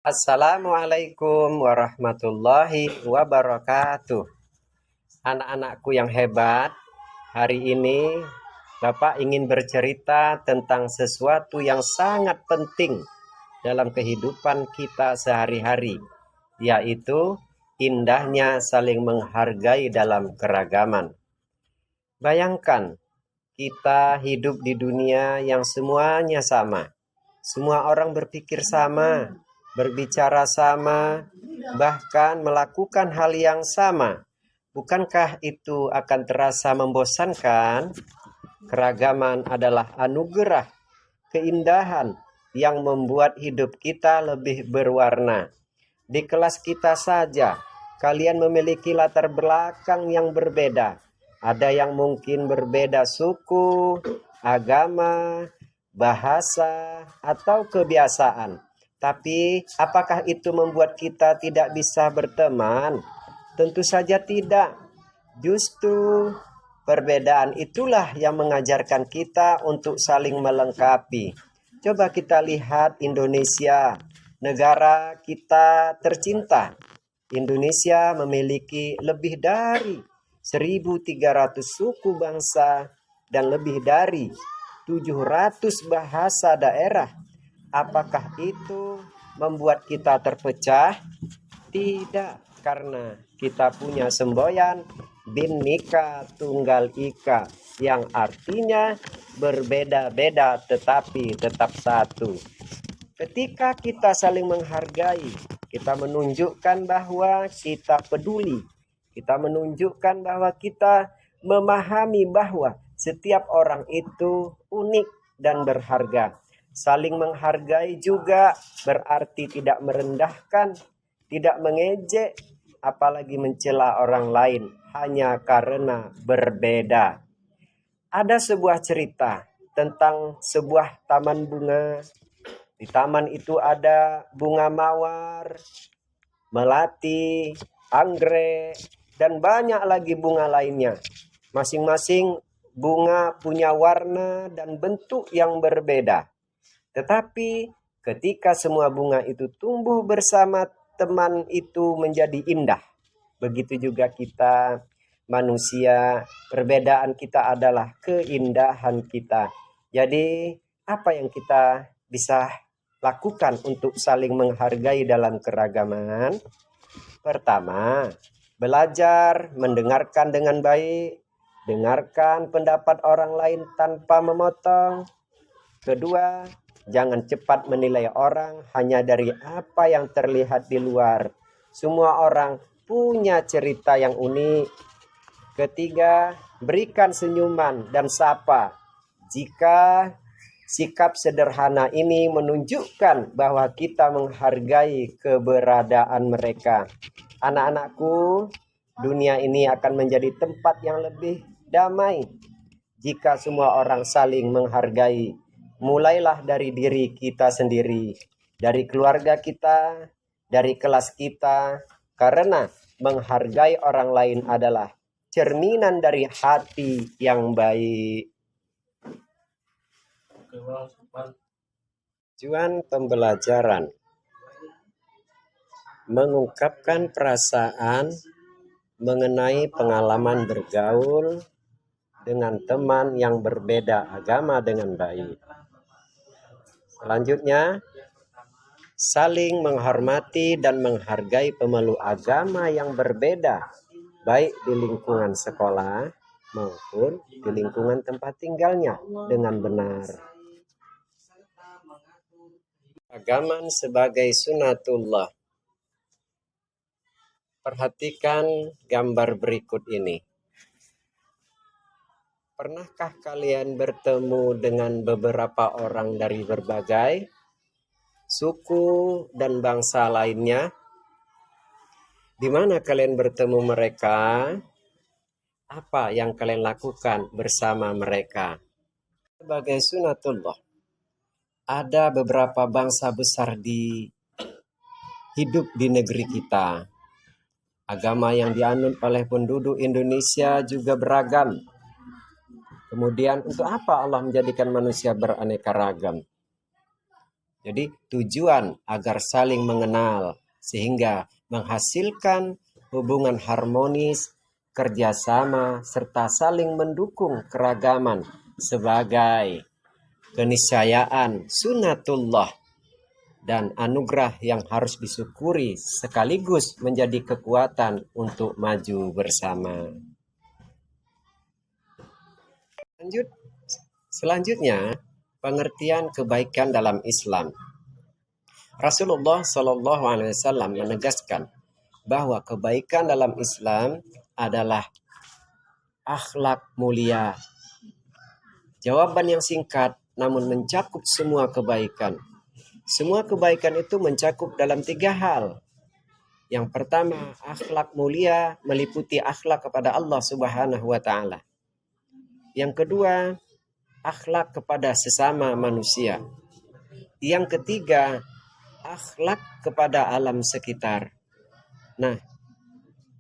Assalamualaikum warahmatullahi wabarakatuh. Anak-anakku yang hebat, hari ini Bapak ingin bercerita tentang sesuatu yang sangat penting dalam kehidupan kita sehari-hari, yaitu indahnya saling menghargai dalam keragaman. Bayangkan, kita hidup di dunia yang semuanya sama. Semua orang berpikir sama, berbicara sama, bahkan melakukan hal yang sama. Bukankah itu akan terasa membosankan? Keragaman adalah anugerah, keindahan yang membuat hidup kita lebih berwarna. Di kelas kita saja, kalian memiliki latar belakang yang berbeda. Ada yang mungkin berbeda suku, agama, bahasa, atau kebiasaan. Tapi apakah itu membuat kita tidak bisa berteman? Tentu saja tidak. Justru perbedaan itulah yang mengajarkan kita untuk saling melengkapi. Coba kita lihat Indonesia, negara kita tercinta. Indonesia memiliki lebih dari 1.300 suku bangsa dan lebih dari 700 bahasa daerah. Apakah itu membuat kita terpecah? Tidak, karena kita punya semboyan Bhinneka Tunggal Ika yang artinya berbeda-beda tetapi tetap satu. Ketika kita saling menghargai, kita menunjukkan bahwa kita peduli. Kita menunjukkan bahwa kita memahami bahwa setiap orang itu unik dan berharga. Saling menghargai juga berarti tidak merendahkan, tidak mengejek, apalagi mencela orang lain hanya karena berbeda. Ada sebuah cerita tentang sebuah taman bunga. Di taman itu ada bunga mawar, melati, anggrek, dan banyak lagi bunga lainnya. Masing-masing bunga punya warna dan bentuk yang berbeda. Tetapi ketika semua bunga itu tumbuh bersama teman itu menjadi indah. Begitu juga kita manusia, perbedaan kita adalah keindahan kita. Jadi apa yang kita bisa lakukan untuk saling menghargai dalam keragaman? Pertama, belajar mendengarkan dengan baik, dengarkan pendapat orang lain tanpa memotong. Kedua, jangan cepat menilai orang hanya dari apa yang terlihat di luar. Semua orang punya cerita yang unik. Ketiga, berikan senyuman dan sapa. Jika sikap sederhana ini menunjukkan bahwa kita menghargai keberadaan mereka. Anak-anakku, dunia ini akan menjadi tempat yang lebih damai jika semua orang saling menghargai. Mulailah dari diri kita sendiri, dari keluarga kita, dari kelas kita, karena menghargai orang lain adalah cerminan dari hati yang baik. Tujuan pembelajaran mengungkapkan perasaan mengenai pengalaman bergaul dengan teman yang berbeda agama dengan baik. Selanjutnya, saling menghormati dan menghargai pemeluk agama yang berbeda, baik di lingkungan sekolah maupun di lingkungan tempat tinggalnya dengan benar. Agaman sebagai sunatullah. Perhatikan gambar berikut ini. Pernahkah kalian bertemu dengan beberapa orang dari berbagai suku dan bangsa lainnya? Di mana kalian bertemu mereka? Apa yang kalian lakukan bersama mereka? Sebagai sunatullah, ada beberapa bangsa besar hidup di negeri kita. Agama yang dianut oleh penduduk Indonesia juga beragam. Kemudian untuk apa Allah menjadikan manusia beraneka ragam? Jadi tujuan agar saling mengenal sehingga menghasilkan hubungan harmonis, kerjasama, serta saling mendukung keragaman sebagai keniscayaan sunatullah dan anugerah yang harus disyukuri sekaligus menjadi kekuatan untuk maju bersama. Selanjutnya, pengertian kebaikan dalam Islam. Rasulullah Shallallahu Alaihi Wasallam menegaskan bahwa kebaikan dalam Islam adalah akhlak mulia. Jawaban yang singkat namun mencakup semua kebaikan. Semua kebaikan itu mencakup dalam 3 hal. Yang pertama, akhlak mulia meliputi akhlak kepada Allah Subhanahu wa taala. Yang kedua, akhlak kepada sesama manusia. Yang ketiga, akhlak kepada alam sekitar. Nah,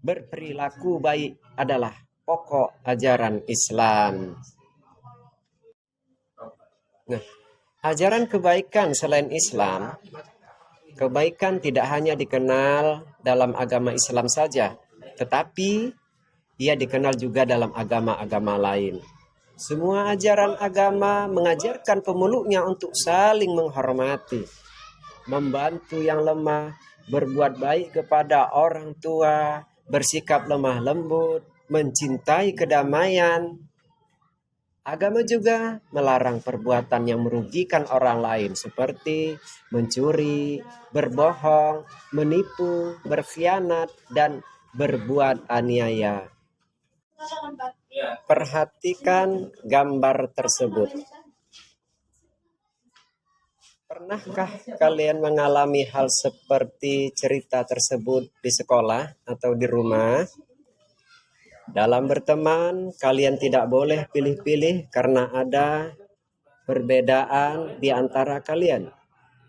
berperilaku baik adalah pokok ajaran Islam. Nah, ajaran kebaikan selain Islam, kebaikan tidak hanya dikenal dalam agama Islam saja, tetapi ia dikenal juga dalam agama-agama lain. Semua ajaran agama mengajarkan pemeluknya untuk saling menghormati, membantu yang lemah, berbuat baik kepada orang tua, bersikap lemah lembut, mencintai kedamaian. Agama juga melarang perbuatan yang merugikan orang lain seperti mencuri, berbohong, menipu, berkhianat, dan berbuat aniaya. Perhatikan gambar tersebut. Pernahkah kalian mengalami hal seperti cerita tersebut di sekolah atau di rumah? Dalam berteman, kalian tidak boleh pilih-pilih karena ada perbedaan di antara kalian.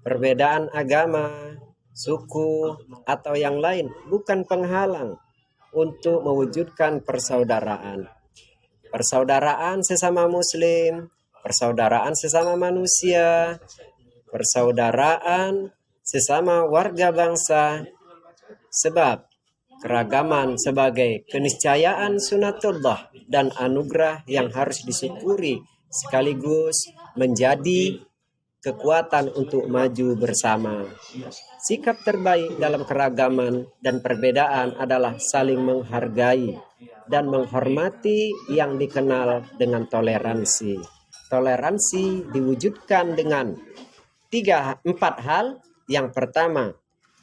Perbedaan agama, suku, atau yang lain bukan penghalang untuk mewujudkan persaudaraan. Persaudaraan sesama muslim, persaudaraan sesama manusia, persaudaraan sesama warga bangsa. Sebab keragaman sebagai keniscayaan sunatullah dan anugerah yang harus disyukuri sekaligus menjadi kekuatan untuk maju bersama. Sikap terbaik dalam keragaman dan perbedaan adalah saling menghargai dan menghormati yang dikenal dengan toleransi. Toleransi diwujudkan dengan 4 hal. Yang pertama,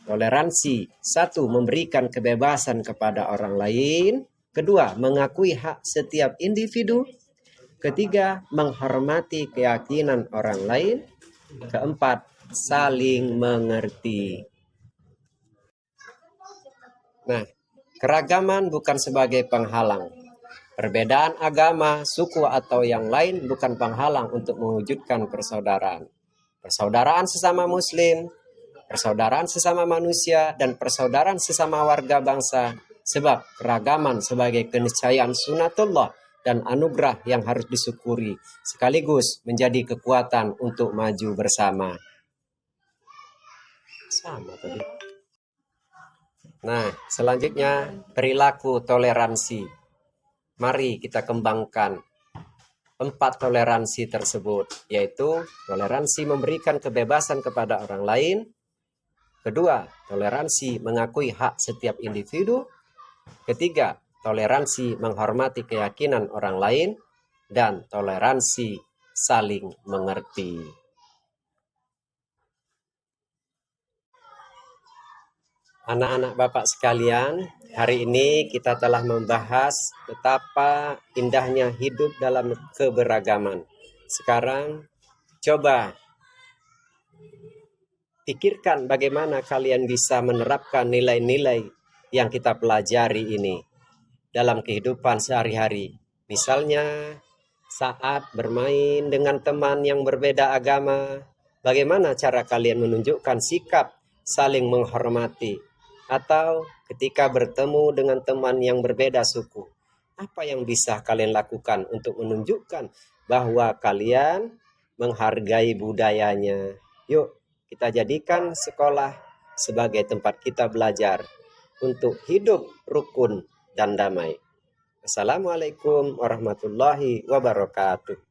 toleransi. 1. Memberikan kebebasan kepada orang lain. Kedua, mengakui hak setiap individu. Ketiga, menghormati keyakinan orang lain. Keempat, saling mengerti. Nah, keragaman bukan sebagai penghalang. Perbedaan agama, suku, atau yang lain bukan penghalang untuk mewujudkan persaudaraan. Persaudaraan sesama muslim, persaudaraan sesama manusia, dan persaudaraan sesama warga bangsa. Sebab keragaman sebagai keniscayaan sunatullah dan anugerah yang harus disyukuri, sekaligus menjadi kekuatan untuk maju bersama. Sama tadi. Nah, selanjutnya perilaku toleransi. Mari kita kembangkan 4 toleransi tersebut, yaitu toleransi memberikan kebebasan kepada orang lain. Kedua, toleransi mengakui hak setiap individu. Ketiga, toleransi menghormati keyakinan orang lain. Dan toleransi saling mengerti. Anak-anak Bapak sekalian, hari ini kita telah membahas betapa indahnya hidup dalam keberagaman. Sekarang coba pikirkan bagaimana kalian bisa menerapkan nilai-nilai yang kita pelajari ini dalam kehidupan sehari-hari. Misalnya saat bermain dengan teman yang berbeda agama, bagaimana cara kalian menunjukkan sikap saling menghormati? Atau ketika bertemu dengan teman yang berbeda suku, apa yang bisa kalian lakukan untuk menunjukkan bahwa kalian menghargai budayanya? Yuk, kita jadikan sekolah sebagai tempat kita belajar untuk hidup rukun dan damai. Assalamualaikum warahmatullahi wabarakatuh.